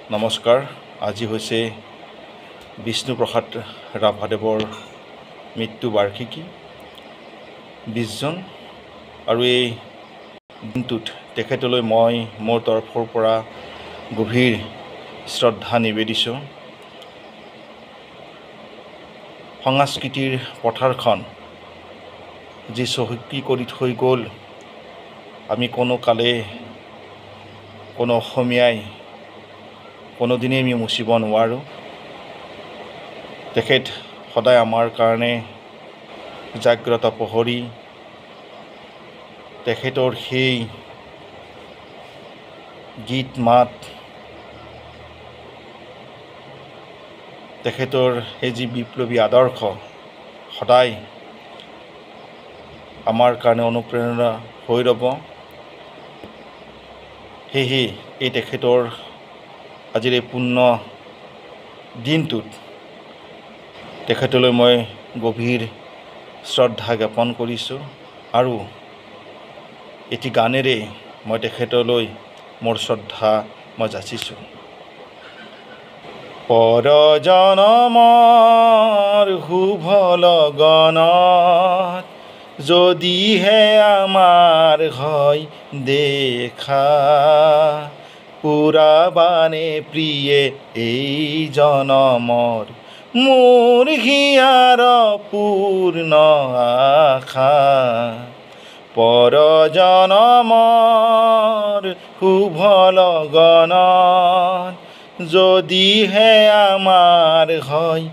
নমস্কাৰ। আজি হৈছে বিষ্ণুপ্ৰসাদ ৰাভাদেৱৰ মৃত্যু বাৰ্ষিকী 20 জন আৰু এই দিনটোত তেখেতলৈ মই মোৰ তৰফৰ পৰা গভীৰ শ্ৰদ্ধা নিবেদিছোঁ। সংস্কৃতিৰ পথাৰখন যি চহকী কৰি থৈ গ'ল, আমি কোনো কালে কোনো অসমীয়াই কোনোদিনেই আমি মুচিব নোৱাৰোঁ। তেখেত সদায় আমাৰ কাৰণে জাগ্ৰত প্ৰহৰী। তেখেতৰ সেই গীত মাত, তেখেতৰ সেই যি বিপ্লৱী আদৰ্শ সদায় আমাৰ কাৰণে অনুপ্ৰেৰণা হৈ ৰ'ব। সেয়েহে এই তেখেতৰ আজিৰ এই পূৰ্ণ দিনটোত তেখেতলৈ মই গভীৰ শ্ৰদ্ধা জ্ঞাপন কৰিছোঁ আৰু এটি গানেৰে মই তেখেতলৈ মোৰ শ্ৰদ্ধা মই যাচিছোঁ। পৰজনমৰ শুভ লগনত যদিহে আমাৰ হয় দেখা, পুৰাবানে প্ৰিয়ে এই জনমৰ মোৰ হিয়াৰ পূৰ্ণ আশা। পৰজনমৰ শুভ লগনত যদিহে আমাৰ হয়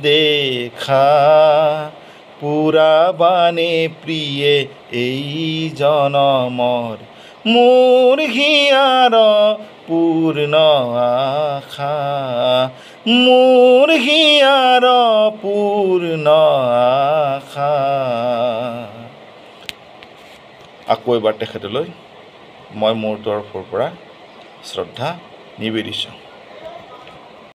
দেখা, পুৰাবানে প্ৰিয়ে এই জনমৰ মোৰ হিয়াৰ পূৰ্ণ আশা, মোৰ হিয়াৰ পূৰ্ণ আশা। আকৌ এবাৰ তেখেতলৈ মই মোৰ তৰফৰ পৰা শ্ৰদ্ধা নিবেদিছোঁ।